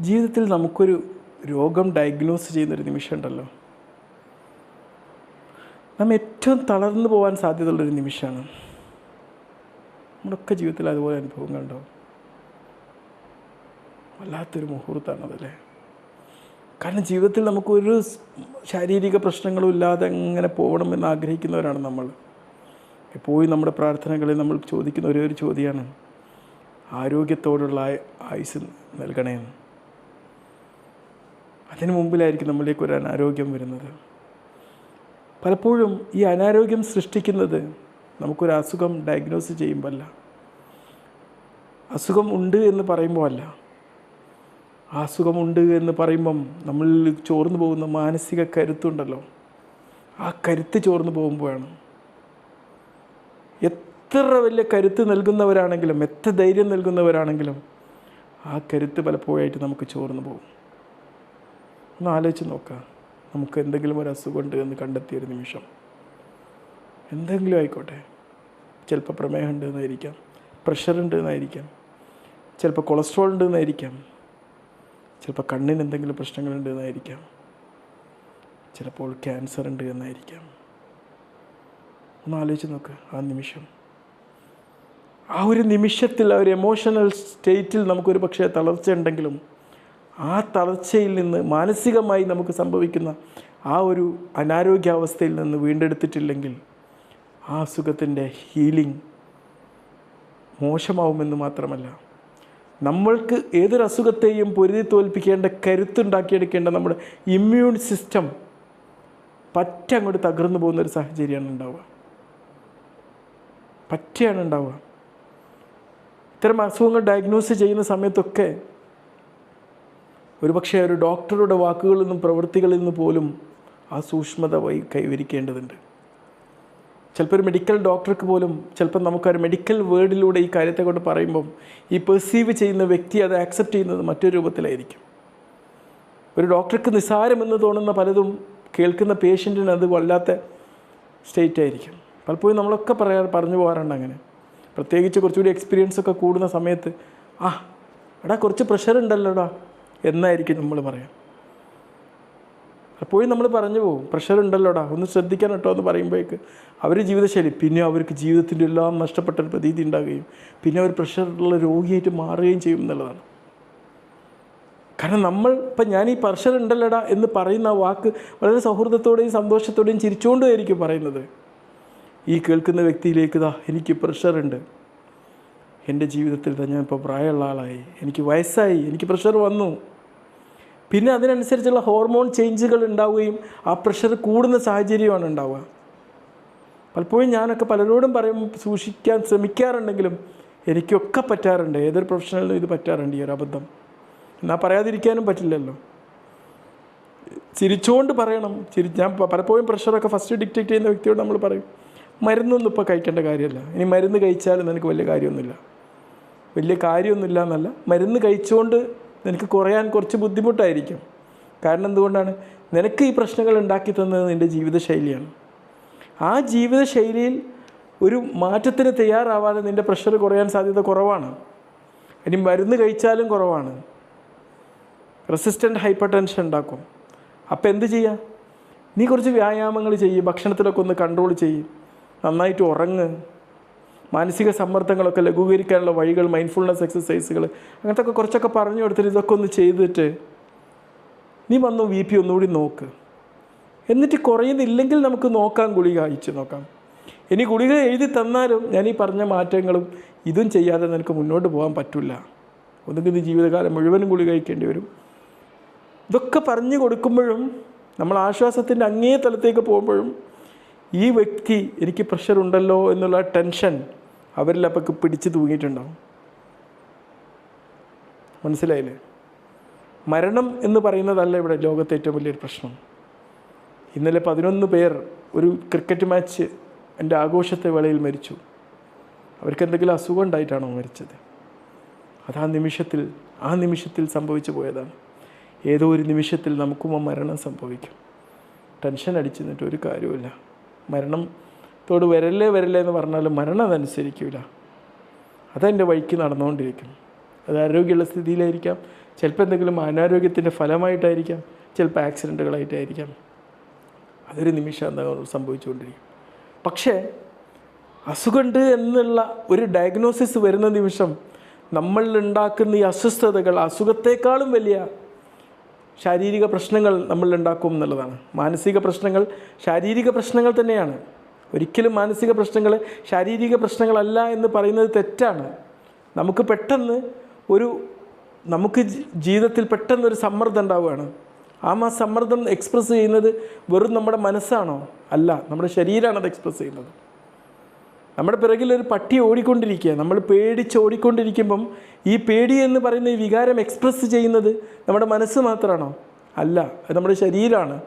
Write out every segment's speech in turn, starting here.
ജീവിതത്തിൽ നമുക്കൊരു രോഗം ഡയഗ്നോസ് ചെയ്യുന്നൊരു നിമിഷം ഉണ്ടല്ലോ, നാം ഏറ്റവും തളർന്നു പോകാൻ സാധ്യതയുള്ളൊരു നിമിഷമാണ്. നമ്മുടെയൊക്കെ ജീവിതത്തിൽ അതുപോലെ അനുഭവങ്ങളുണ്ടാവും. വല്ലാത്തൊരു മുഹൂർത്തമാണതല്ലേ. കാരണം ജീവിതത്തിൽ നമുക്കൊരു ശാരീരിക പ്രശ്നങ്ങളും ഇല്ലാതെ അങ്ങനെ പോകണമെന്ന് ആഗ്രഹിക്കുന്നവരാണ് നമ്മൾ. എപ്പോഴും നമ്മുടെ പ്രാർത്ഥനകളിൽ നമ്മൾ ചോദിക്കുന്ന ഒരേ ഒരു ചോദ്യമാണ്, ആരോഗ്യത്തോടുള്ള ആയുസ് നൽകണേന്ന്. അതിനു മുമ്പിലായിരിക്കും നമ്മളിലേക്ക് ഒരു അനാരോഗ്യം വരുന്നത്. പലപ്പോഴും ഈ അനാരോഗ്യം സൃഷ്ടിക്കുന്നത് നമുക്കൊരു അസുഖം ഡയഗ്നോസ് ചെയ്യുമ്പോൾ അല്ല, അസുഖം ഉണ്ട് എന്ന് പറയുമ്പോൾ അല്ല. ആ അസുഖമുണ്ട് എന്ന് പറയുമ്പം നമ്മളിൽ ചോർന്നു പോകുന്ന മാനസിക കരുത്തുണ്ടല്ലോ, ആ കരുത്ത് ചോർന്നു പോകുമ്പോഴാണ്. എത്ര വലിയ കരുത്ത് നൽകുന്നവരാണെങ്കിലും, എത്ര ധൈര്യം നൽകുന്നവരാണെങ്കിലും ആ കരുത്ത് പലപ്പോഴായിട്ട് നമുക്ക് ചോർന്നു പോകും. ഒന്ന് ആലോചിച്ച് നോക്കുക. നമുക്ക് എന്തെങ്കിലും ഒരു അസുഖമുണ്ട് എന്ന് കണ്ടെത്തിയൊരു നിമിഷം, എന്തെങ്കിലും ആയിക്കോട്ടെ, ചിലപ്പോൾ പ്രമേഹം ഉണ്ട് എന്നായിരിക്കാം, പ്രഷർ ഉണ്ട് എന്നായിരിക്കാം, ചിലപ്പോൾ കൊളസ്ട്രോൾ ഉണ്ട് എന്നായിരിക്കാം, ചിലപ്പോൾ കണ്ണിന് എന്തെങ്കിലും പ്രശ്നങ്ങളുണ്ട് എന്നായിരിക്കാം, ചിലപ്പോൾ ക്യാൻസർ ഉണ്ട് എന്നായിരിക്കാം. ഒന്ന് ആലോചിച്ച് നോക്ക്. ആ നിമിഷം, ആ ഒരു നിമിഷത്തിൽ, ആ ഒരു എമോഷണൽ സ്റ്റേറ്റിൽ നമുക്കൊരു പക്ഷേ തളർച്ച ഉണ്ടെങ്കിലും ആ തളർച്ചയിൽ നിന്ന് മാനസികമായി നമുക്ക് സംഭവിക്കുന്ന ആ ഒരു അനാരോഗ്യാവസ്ഥയിൽ നിന്ന് വീണ്ടെടുത്തിട്ടില്ലെങ്കിൽ ആ അസുഖത്തിൻ്റെ ഹീലിംഗ് മോശമാവുമെന്ന് മാത്രമല്ല, നമ്മൾക്ക് ഏതൊരു അസുഖത്തെയും പൊരുതി തോൽപ്പിക്കേണ്ട കരുത്തുണ്ടാക്കിയെടുക്കേണ്ട നമ്മുടെ ഇമ്മ്യൂൺ സിസ്റ്റം പറ്റ അങ്ങോട്ട് തകർന്നു പോകുന്നൊരു സാഹചര്യമാണ് ഉണ്ടാവുക. പറ്റയാണ് ഉണ്ടാവുക. ഇത്തരം അസുഖങ്ങൾ ഡയഗ്നോസ് ചെയ്യുന്ന സമയത്തൊക്കെ ഒരുപക്ഷെ ഒരു ഡോക്ടറുടെ വാക്കുകളിൽ നിന്നും പ്രവൃത്തികളിൽ നിന്ന് പോലും ആ സൂക്ഷ്മത കൈവരിക്കേണ്ടതുണ്ട്. ചിലപ്പോൾ ഒരു മെഡിക്കൽ ഡോക്ടർക്ക് പോലും ചിലപ്പോൾ നമുക്കൊരു മെഡിക്കൽ വേർഡിലൂടെ ഈ കാര്യത്തെ കൊണ്ട് പറയുമ്പം ഈ പെർസീവ് ചെയ്യുന്ന വ്യക്തി അത് ആക്സെപ്റ്റ് ചെയ്യുന്നത് മറ്റൊരു രൂപത്തിലായിരിക്കും. ഒരു ഡോക്ടർക്ക് നിസ്സാരമെന്ന് തോന്നുന്ന പലതും കേൾക്കുന്ന പേഷ്യൻറ്റിന് അത് വല്ലാത്ത സ്റ്റേറ്റ് ആയിരിക്കും. പലപ്പോഴും നമ്മളൊക്കെ പറഞ്ഞു പോകാറുണ്ട് അങ്ങനെ. പ്രത്യേകിച്ച് കുറച്ചുകൂടി എക്സ്പീരിയൻസ് ഒക്കെ കൂടുന്ന സമയത്ത്, എടാ കുറച്ച് പ്രഷർ ഉണ്ടല്ലോടാ എന്നായിരിക്കും നമ്മൾ പറയാം. അപ്പോഴും നമ്മൾ പറഞ്ഞു പോകും, പ്രഷർ ഉണ്ടല്ലോടാ ഒന്ന് ശ്രദ്ധിക്കാൻ കേട്ടോ എന്ന് പറയുമ്പോഴേക്ക് അവർ ജീവിതശൈലി, പിന്നെ അവർക്ക് ജീവിതത്തിൻ്റെ എല്ലാം നഷ്ടപ്പെട്ടൊരു പ്രതീതി ഉണ്ടാകുകയും പിന്നെ അവർ പ്രഷറുള്ള രോഗിയായിട്ട് മാറുകയും ചെയ്യും എന്നുള്ളതാണ്. കാരണം ഇപ്പം ഞാൻ ഈ പ്രഷർ ഉണ്ടല്ലോടാ എന്ന് പറയുന്ന വാക്ക് വളരെ സൗഹൃദത്തോടെയും സന്തോഷത്തോടെയും ചിരിച്ചുകൊണ്ടുമായിരിക്കും പറയുന്നത്. ഈ കേൾക്കുന്ന വ്യക്തിയിലേക്ക്, എനിക്ക് പ്രഷറുണ്ട്, എൻ്റെ ജീവിതത്തിൽ ഞാൻ ഇപ്പോൾ പ്രായമുള്ള ആളായി, എനിക്ക് വയസ്സായി, എനിക്ക് പ്രഷർ വന്നു, പിന്നെ അതിനനുസരിച്ചുള്ള ഹോർമോൺ ചേഞ്ചുകൾ ഉണ്ടാവുകയും ആ പ്രഷർ കൂടുന്ന സാഹചര്യമാണ് ഉണ്ടാവുക. പലപ്പോഴും ഞാനൊക്കെ പലരോടും സൂക്ഷിക്കാൻ ശ്രമിക്കാറുണ്ടെങ്കിലും എനിക്കൊക്കെ പറ്റാറുണ്ട്. ഏതൊരു പ്രൊഫഷണലിനും ഇത് പറ്റാറുണ്ട്, ഈ ഒരു അബദ്ധം. എന്നാൽ പറയാതിരിക്കാനും പറ്റില്ലല്ലോ, ചിരിച്ചുകൊണ്ട് പറയണം. ഞാൻ പലപ്പോഴും പ്രഷറൊക്കെ ഫസ്റ്റ് ഡിറ്റക്റ്റ് ചെയ്യുന്ന വ്യക്തിയോട് നമ്മൾ പറയും, മരുന്നൊന്നും ഇപ്പോൾ കഴിക്കേണ്ട കാര്യമല്ല, ഇനി മരുന്ന് കഴിച്ചാലും നിനക്ക് വലിയ കാര്യമൊന്നുമില്ല എന്നല്ല, മരുന്ന് കഴിച്ചുകൊണ്ട് നിനക്ക് കുറയാൻ കുറച്ച് ബുദ്ധിമുട്ടായിരിക്കും. കാരണം എന്തുകൊണ്ടാണ്? നിനക്ക് ഈ പ്രശ്നങ്ങൾ ഉണ്ടാക്കി തന്നത് നിൻ്റെ ജീവിതശൈലിയാണ്. ആ ജീവിതശൈലിയിൽ ഒരു മാറ്റത്തിന് തയ്യാറാവാതെ നിൻ്റെ പ്രഷർ കുറയാൻ സാധ്യത കുറവാണ്. ഇനി മരുന്ന് കഴിച്ചാലും കുറവാണ്. റെസിസ്റ്റൻ്റ് ഹൈപ്പർ ടെൻഷൻ ഉണ്ടാക്കും. അപ്പോൾ എന്ത് ചെയ്യുക? നീ കുറച്ച് വ്യായാമങ്ങൾ ചെയ്യും, ഭക്ഷണത്തിലൊക്കെ ഒന്ന് കൺട്രോൾ ചെയ്യും, നന്നായിട്ട് ഉറങ്ങ്, മാനസിക സമ്മർദ്ദങ്ങളൊക്കെ ലഘൂകരിക്കാനുള്ള വഴികൾ, മൈൻഡ്ഫുൾനെസ് എക്സസൈസുകൾ, അങ്ങനത്തെ ഒക്കെ കുറച്ചൊക്കെ പറഞ്ഞു കൊടുത്തിട്ട് ഇതൊക്കെ ഒന്ന് ചെയ്തിട്ട് നീ വന്നു BP ഒന്നുകൂടി നോക്ക്. എന്നിട്ട് കുറയുന്നില്ലെങ്കിൽ നമുക്ക് നോക്കാം, ഗുളിക അയച്ച് നോക്കാം. ഇനി ഗുളിക എഴുതി തന്നാലും ഞാൻ ഈ പറഞ്ഞ മാറ്റങ്ങളും ഇതും ചെയ്യാതെ നിനക്ക് മുന്നോട്ട് പോകാൻ പറ്റില്ല, ഒന്നുകിൽ നീ ജീവിതകാലം മുഴുവനും ഗുളിക കഴിക്കേണ്ടി വരും. ഇതൊക്കെ പറഞ്ഞു കൊടുക്കുമ്പോഴും നമ്മൾ ആശ്വാസത്തിൻ്റെ അങ്ങേ തലത്തേക്ക് പോകുമ്പോഴും ഈ വ്യക്തി എനിക്ക് പ്രഷർ ഉണ്ടല്ലോ എന്നുള്ള ടെൻഷൻ അവരിൽ അപ്പോൾ പിടിച്ച് തൂങ്ങിയിട്ടുണ്ടാവും. മനസ്സിലായില്ലേ? മരണം എന്ന് പറയുന്നതല്ല ഇവിടെ ലോകത്തെ ഏറ്റവും വലിയൊരു പ്രശ്നം. ഇന്നലെ 11 പേർ ഒരു ക്രിക്കറ്റ് മാച്ച് എൻ്റെ ആഘോഷത്തെ വേളയിൽ മരിച്ചു. അവർക്ക് എന്തെങ്കിലും അസുഖം ഉണ്ടായിട്ടാണോ മരിച്ചത്? അത് ആ നിമിഷത്തിൽ സംഭവിച്ചു പോയതാണ്. ഏതോ ഒരു നിമിഷത്തിൽ നമുക്കും ആ മരണം സംഭവിക്കും. ടെൻഷൻ അടിച്ചു നിന്നിട്ട് ഒരു കാര്യമില്ല. മരണത്തോട് വരല്ലേ എന്ന് പറഞ്ഞാലും മരണം അതനുസരിക്കില്ല. അതെൻ്റെ വഴിക്ക് നടന്നുകൊണ്ടിരിക്കും. അത് ആരോഗ്യമുള്ള സ്ഥിതിയിലായിരിക്കാം, ചിലപ്പോൾ എന്തെങ്കിലും അനാരോഗ്യത്തിൻ്റെ ഫലമായിട്ടായിരിക്കാം, ചിലപ്പോൾ ആക്സിഡൻറ്റുകളായിട്ടായിരിക്കാം. അതൊരു നിമിഷം എന്താ സംഭവിച്ചുകൊണ്ടിരിക്കും. പക്ഷേ അസുഖമുണ്ട് എന്നുള്ള ഒരു ഡയഗ്നോസിസ് വരുന്ന നിമിഷം നമ്മളിലുണ്ടാക്കുന്ന ഈ അസ്വസ്ഥതകൾ അസുഖത്തെക്കാളും വലിയ ശാരീരിക പ്രശ്നങ്ങൾ നമ്മളിലുണ്ടാക്കും എന്നുള്ളതാണ്. മാനസിക പ്രശ്നങ്ങൾ ശാരീരിക പ്രശ്നങ്ങൾ തന്നെയാണ്. ഒരിക്കലും മാനസിക പ്രശ്നങ്ങൾ ശാരീരിക പ്രശ്നങ്ങളല്ല എന്ന് പറയുന്നത് തെറ്റാണ്. നമുക്ക് പെട്ടെന്ന് നമുക്ക് ജീവിതത്തിൽ പെട്ടെന്നൊരു സമ്മർദ്ദം ഉണ്ടാവുകയാണ്. ആ സമ്മർദ്ദം എക്സ്പ്രസ് ചെയ്യുന്നത് വെറും നമ്മുടെ മനസ്സാണോ? അല്ല, നമ്മുടെ ശരീരമാണ് അത് എക്സ്പ്രസ് ചെയ്യുന്നത്. നമ്മുടെ പിറകിലൊരു പട്ടി ഓടിക്കൊണ്ടിരിക്കുക, നമ്മൾ പേടിച്ച് ഓടിക്കൊണ്ടിരിക്കുമ്പം ഈ പേടി എന്ന് പറയുന്ന ഈ വികാരം എക്സ്പ്രസ് ചെയ്യുന്നത് നമ്മുടെ മനസ്സ് മാത്രമാണോ? അല്ല, അത് നമ്മുടെ ശരീരമാണ്.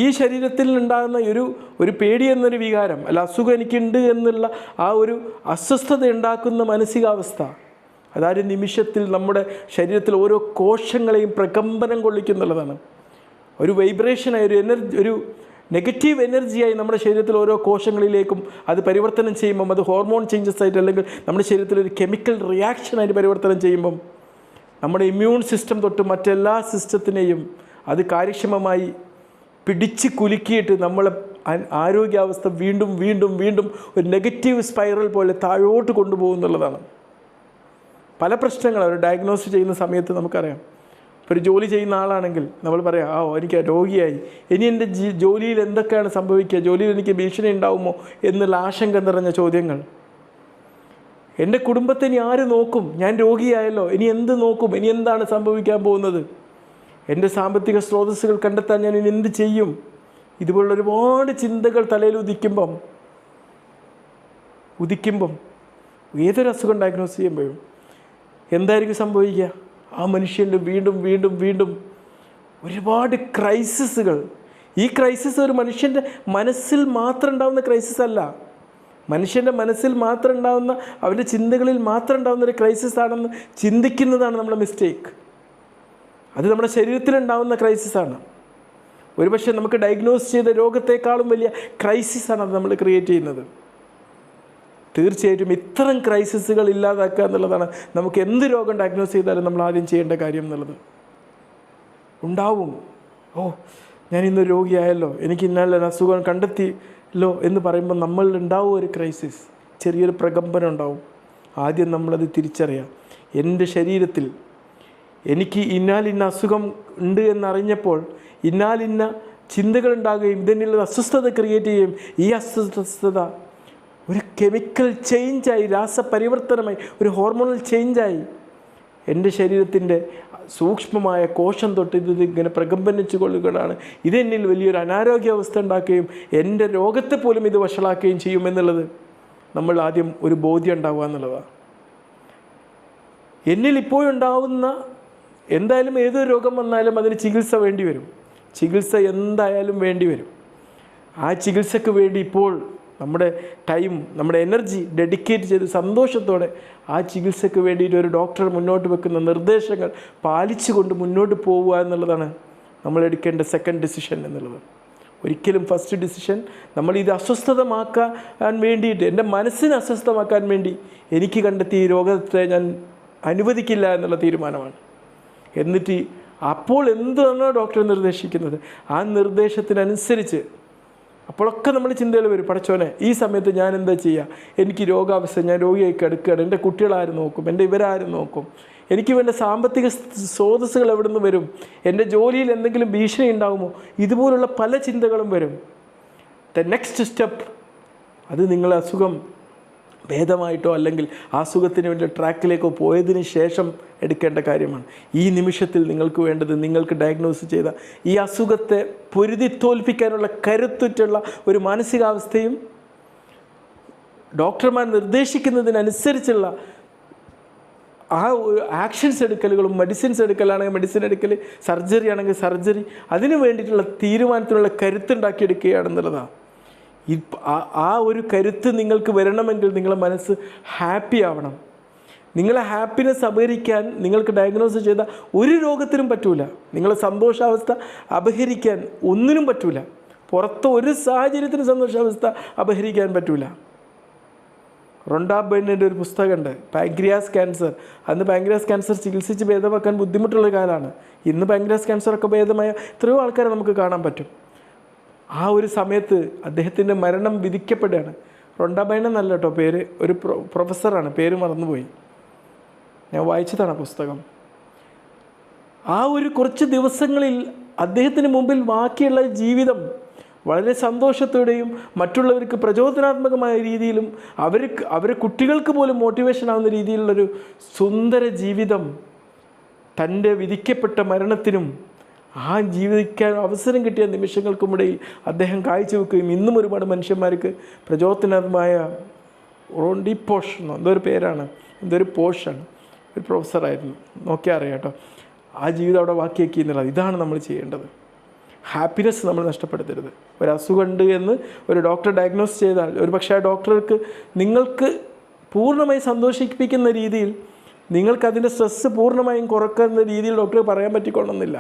ഈ ശരീരത്തിൽ ഉണ്ടാകുന്ന ഒരു പേടി എന്നൊരു വികാരം, അല്ല അസുഖം എനിക്കുണ്ട് എന്നുള്ള ആ ഒരു അസ്വസ്ഥത ഉണ്ടാക്കുന്ന മാനസികാവസ്ഥ, അതായത് നിമിഷത്തിൽ നമ്മുടെ ശരീരത്തിൽ ഓരോ കോശങ്ങളെയും പ്രകമ്പനം കൊള്ളിക്കുന്നുള്ളതാണ്. ഒരു വൈബ്രേഷനായി, ഒരു നെഗറ്റീവ് എനർജിയായി നമ്മുടെ ശരീരത്തിൽ ഓരോ കോശങ്ങളിലേക്കും അത് പരിവർത്തനം ചെയ്യുമ്പം, അത് ഹോർമോൺ ചേഞ്ചസ് ആയിട്ട് അല്ലെങ്കിൽ നമ്മുടെ ശരീരത്തിൽ ഒരു കെമിക്കൽ റിയാക്ഷനായിട്ട് പരിവർത്തനം ചെയ്യുമ്പം നമ്മുടെ ഇമ്മ്യൂൺ സിസ്റ്റം തൊട്ട് മറ്റെല്ലാ സിസ്റ്റത്തിനെയും അത് കാര്യക്ഷമമായി പിടിച്ച് കുലുക്കിയിട്ട് നമ്മളെ ആരോഗ്യാവസ്ഥ വീണ്ടും വീണ്ടും വീണ്ടും ഒരു നെഗറ്റീവ് സ്പൈറൽ പോലെ താഴോട്ട് കൊണ്ടുപോകുന്നുള്ളതാണ്. പല പ്രശ്നങ്ങൾ ഒരു ഡയഗ്നോസ് ചെയ്യുന്ന സമയത്ത് നമുക്കറിയാം. ഇപ്പോൾ ഒരു ജോലി ചെയ്യുന്ന ആളാണെങ്കിൽ നമ്മൾ പറയാം, എനിക്ക് രോഗിയായി, ഇനി എൻ്റെ ജോലിയിൽ എന്തൊക്കെയാണ് സംഭവിക്കുക, ജോലിയിൽ എനിക്ക് ഭീഷണി ഉണ്ടാവുമോ എന്നുള്ള ആശങ്ക നിറഞ്ഞ ചോദ്യങ്ങൾ. എൻ്റെ കുടുംബത്തെ ഇനി ആര് നോക്കും, ഞാൻ രോഗിയായല്ലോ, ഇനി എന്ത് നോക്കും, ഇനി എന്താണ് സംഭവിക്കാൻ പോകുന്നത്, എൻ്റെ സാമ്പത്തിക സ്രോതസ്സുകൾ കണ്ടെത്താൻ ഞാൻ ഇനി എന്ത് ചെയ്യും, ഇതുപോലുള്ള ഒരുപാട് ചിന്തകൾ തലയിൽ ഉദിക്കുമ്പം ഏതൊരു അസുഖം ഡയഗ്നോസ് ചെയ്യുമ്പോഴും എന്തായിരിക്കും സംഭവിക്കുക? ആ മനുഷ്യൻ്റെ വീണ്ടും വീണ്ടും വീണ്ടും ഒരുപാട് ക്രൈസിസുകൾ. ഈ ക്രൈസിസ് ഒരു മനുഷ്യൻ്റെ മനസ്സിൽ മാത്രം ഉണ്ടാകുന്ന ക്രൈസിസ് അല്ല, മനുഷ്യൻ്റെ മനസ്സിൽ മാത്രം ഉണ്ടാകുന്ന, അവൻ്റെ ചിന്തകളിൽ മാത്രം ഉണ്ടാകുന്ന ഒരു ക്രൈസിസ് ആണെന്ന് ചിന്തിക്കുന്നതാണ് നമ്മുടെ മിസ്റ്റേക്ക്. അത് നമ്മുടെ ശരീരത്തിലുണ്ടാകുന്ന ക്രൈസിസാണ്. ഒരുപക്ഷെ നമുക്ക് ഡയഗ്നോസ് ചെയ്ത രോഗത്തെക്കാളും വലിയ ക്രൈസിസാണ് അത് നമ്മൾ ക്രിയേറ്റ് ചെയ്യുന്നത്. തീർച്ചയായിട്ടും ഇത്തരം ക്രൈസിസുകൾ ഇല്ലാതാക്കുക എന്നുള്ളതാണ് നമുക്ക് എന്ത് രോഗം ഡയഗ്നോസ് ചെയ്താലും നമ്മൾ ആദ്യം ചെയ്യേണ്ട കാര്യം എന്നുള്ളത്. ഉണ്ടാവും, ഞാൻ ഇന്ന് രോഗിയായല്ലോ, എനിക്ക് ഇന്നലെ അസുഖം കണ്ടെത്തിയല്ലോ എന്ന് പറയുമ്പോൾ നമ്മളിലുണ്ടാവും ഒരു ക്രൈസിസ്, ചെറിയൊരു പ്രകമ്പനം ഉണ്ടാവും. ആദ്യം നമ്മളത് തിരിച്ചറിയാം. എൻ്റെ ശരീരത്തിൽ എനിക്ക് ഇന്ന അസുഖം ഉണ്ട് എന്നറിഞ്ഞപ്പോൾ ഇന്ന ചിന്തകളുണ്ടാകുകയും ഇതിനുള്ള അസ്വസ്ഥത ക്രിയേറ്റ് ചെയ്യുകയും ഈ അസ്വസ്ഥത ഒരു കെമിക്കൽ ചേഞ്ചായി, രാസപരിവർത്തനമായി, ഒരു ഹോർമോണൽ ചേഞ്ചായി എൻ്റെ ശരീരത്തിൻ്റെ സൂക്ഷ്മമായ കോശം തൊട്ട് ഇങ്ങനെ പ്രകമ്പനിച്ചു കൊള്ളുകയാണ്. ഇതെന്നിൽ വലിയൊരു അനാരോഗ്യാവസ്ഥ ഉണ്ടാക്കുകയും എൻ്റെ രോഗത്തെ പോലും ഇത് വഷളാക്കുകയും ചെയ്യുമെന്നുള്ളത് നമ്മൾ ആദ്യം ഒരു ബോധ്യം ഉണ്ടാവുക എന്നുള്ളതാണ്. എന്നിൽ ഇപ്പോഴുണ്ടാവുന്ന എന്തായാലും ഏതൊരു രോഗം വന്നാലും അതിന് ചികിത്സ വേണ്ടി വരും, ചികിത്സ എന്തായാലും വേണ്ടി വരും. ആ ചികിത്സയ്ക്ക് വേണ്ടി ഇപ്പോൾ നമ്മുടെ ടൈം, നമ്മുടെ എനർജി ഡെഡിക്കേറ്റ് ചെയ്ത് സന്തോഷത്തോടെ ആ ചികിത്സയ്ക്ക് വേണ്ടിയിട്ട് ഒരു ഡോക്ടർ മുന്നോട്ട് വെക്കുന്ന നിർദ്ദേശങ്ങൾ പാലിച്ചുകൊണ്ട് മുന്നോട്ട് പോവുക എന്നുള്ളതാണ് നമ്മൾ എടുക്കേണ്ട സെക്കൻഡ് ഡിസിഷൻ എന്നുള്ളത്. ഒരിക്കലും ഫസ്റ്റ് ഡിസിഷൻ നമ്മളിത് അസ്വസ്ഥമാക്കാൻ വേണ്ടിയിട്ട്, എൻ്റെ മനസ്സിനെ അസ്വസ്ഥമാക്കാൻ വേണ്ടി എനിക്ക് കണ്ടെത്തിയ ഈ രോഗത്തെ ഞാൻ അനുവദിക്കില്ല എന്നുള്ള തീരുമാനമാണ്. എന്നിട്ട് അപ്പോൾ എന്താണോ ഡോക്ടർ നിർദ്ദേശിക്കുന്നത് ആ നിർദ്ദേശത്തിനനുസരിച്ച് അപ്പോഴൊക്കെ നമ്മൾ ചിന്തയിൽ വരും, പടച്ചോനെ ഈ സമയത്ത് ഞാൻ എന്താ ചെയ്യുക, എനിക്ക് രോഗാവസ്ഥ, ഞാൻ രോഗിയായി കിടക്കുകയാണ്, എൻ്റെ കുട്ടികളാരും നോക്കും, എൻ്റെ ഇവരാരും നോക്കും, എനിക്ക് വേണ്ട സാമ്പത്തിക സ്രോതസ്സുകൾ എവിടെ നിന്ന് വരും, എൻ്റെ ജോലിയിൽ എന്തെങ്കിലും ഭീഷണി ഉണ്ടാകുമോ, ഇതുപോലുള്ള പല ചിന്തകളും വരും. ദ നെക്സ്റ്റ് സ്റ്റെപ്പ് അത് നിങ്ങളെ അസുഖം ഭേദമായിട്ടോ അല്ലെങ്കിൽ അസുഖത്തിന് വേണ്ടി ട്രാക്കിലേക്കോ പോയതിന് ശേഷം എടുക്കേണ്ട കാര്യമാണ്. ഈ നിമിഷത്തിൽ നിങ്ങൾക്ക് വേണ്ടത് നിങ്ങൾക്ക് ഡയഗ്നോസ് ചെയ്ത ഈ അസുഖത്തെ പൊരുതി തോൽപ്പിക്കാനുള്ള കരുത്തുറ്റുള്ള ഒരു മാനസികാവസ്ഥയും ഡോക്ടർമാർ നിർദ്ദേശിക്കുന്നതിനനുസരിച്ചുള്ള ആ ആക്ഷൻസ് എടുക്കലുകളും, മെഡിസിൻസ് എടുക്കലാണെങ്കിൽ മെഡിസിൻ എടുക്കൽ, സർജറി ആണെങ്കിൽ സർജറി, അതിന് വേണ്ടിയിട്ടുള്ള തീരുമാനത്തിനുള്ള കരുത്തുണ്ടാക്കിയെടുക്കുകയാണെന്നുള്ളതാണ്. ആ ഒരു കരുത്ത് നിങ്ങൾക്ക് വരണമെങ്കിൽ നിങ്ങളുടെ മനസ്സ് ഹാപ്പി ആവണം. നിങ്ങളെ ഹാപ്പിനെസ് അപഹരിക്കാൻ നിങ്ങൾക്ക് ഡയഗ്നോസ് ചെയ്ത ഒരു രോഗത്തിനും പറ്റൂല. നിങ്ങളെ സന്തോഷാവസ്ഥ അപഹരിക്കാൻ ഒന്നിനും പറ്റൂല. പുറത്ത് ഒരു സാഹചര്യത്തിന് സന്തോഷാവസ്ഥ അപഹരിക്കാൻ പറ്റൂല. റൊണ്ട ബെർണിൻ്റെ ഒരു പുസ്തകമുണ്ട്, പാൻക്രിയാസ് ക്യാൻസർ. അന്ന് പാൻക്രിയാസ് ക്യാൻസർ ചികിത്സിച്ച് ഭേദമാക്കാൻ ബുദ്ധിമുട്ടുള്ള കാലമാണ്. ഇന്ന് പാൻക്രിയാസ് ക്യാൻസറൊക്കെ ഭേദമായ എത്രയോ ആൾക്കാരെ നമുക്ക് കാണാൻ പറ്റും. ആ ഒരു സമയത്ത് അദ്ദേഹത്തിൻ്റെ മരണം വിധിക്കപ്പെടുകയാണ്. റൊണ്ട ബെർൺ എന്നല്ല കേട്ടോ പേര്, ഒരു പ്രൊഫസറാണ്, പേര് മറന്നുപോയി. ഞാൻ വായിച്ചതാണ് ആ പുസ്തകം. ആ ഒരു കുറച്ച് ദിവസങ്ങളിൽ അദ്ദേഹത്തിന് മുമ്പിൽ ബാക്കിയുള്ള ജീവിതം വളരെ സന്തോഷത്തോടെയും മറ്റുള്ളവർക്ക് പ്രചോദനാത്മകമായ രീതിയിലും അവരെ കുട്ടികൾക്ക് പോലും മോട്ടിവേഷൻ ആവുന്ന രീതിയിലുള്ളൊരു സുന്ദര ജീവിതം തൻ്റെ വിധിക്കപ്പെട്ട മരണത്തിനും ആ ജീവിക്കാൻ അവസരം കിട്ടിയ നിമിഷങ്ങൾക്കുമിടയിൽ അദ്ദേഹം കാഴ്ചവെക്കുകയും ഇന്നും ഒരുപാട് മനുഷ്യന്മാർക്ക് പ്രചോദനാത്മകമായ റോണ്ടി പോഷ് എന്തോ ഒരു പേരാണ്, എന്തോ ഒരു പോഷാണ്, ഒരു പ്രൊഫസറായിരുന്നു, നോക്കിയാൽ അറിയാം കേട്ടോ. ആ ജീവിതം അവിടെ ബാക്കിയാക്കി എന്നുള്ളത്. ഇതാണ് നമ്മൾ ചെയ്യേണ്ടത്. ഹാപ്പിനെസ് നമ്മൾ നഷ്ടപ്പെടുത്തരുത്. ഒരു അസുഖമുണ്ട് എന്ന് ഒരു ഡോക്ടർ ഡയഗ്നോസ് ചെയ്താൽ ഒരു പക്ഷേ ആ ഡോക്ടർക്ക് നിങ്ങൾക്ക് പൂർണ്ണമായി സന്തോഷിപ്പിക്കുന്ന രീതിയിൽ, നിങ്ങൾക്കതിൻ്റെ സ്ട്രെസ്സ് പൂർണ്ണമായും കുറക്കുന്ന രീതിയിൽ ഡോക്ടർ പറയാൻ പറ്റിക്കൊള്ളുന്നില്ല.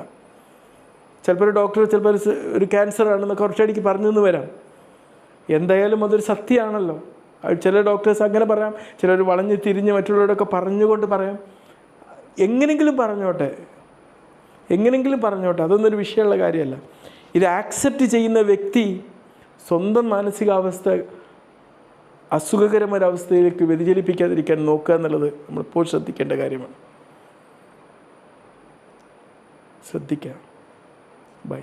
ചിലപ്പോൾ ഒരു ഡോക്ടർ ചിലപ്പോൾ ഒരു ക്യാൻസർ ആണെന്ന് കുറച്ചടിക്ക് പറഞ്ഞു എന്ന് വരാം. എന്തായാലും അതൊരു സത്യമാണല്ലോ. ചില ഡോക്ടേഴ്സ് അങ്ങനെ പറയാം, ചിലർ വളഞ്ഞ് തിരിഞ്ഞ് മറ്റുള്ളവരൊക്കെ പറഞ്ഞുകൊണ്ട് പറയാം. എങ്ങനെയെങ്കിലും പറഞ്ഞോട്ടെ, അതൊന്നും ഒരു വിഷയമുള്ള കാര്യമല്ല. ഇത് ആക്സെപ്റ്റ് ചെയ്യുന്ന വ്യക്തി സ്വന്തം മാനസികാവസ്ഥ അസുഖകരമൊരവസ്ഥയിലേക്ക് വ്യതിചലിപ്പിക്കാതിരിക്കാൻ നോക്കുക എന്നുള്ളത് നമ്മളിപ്പോൾ ശ്രദ്ധിക്കേണ്ട കാര്യമാണ്. ശ്രദ്ധിക്കാം. ബൈ.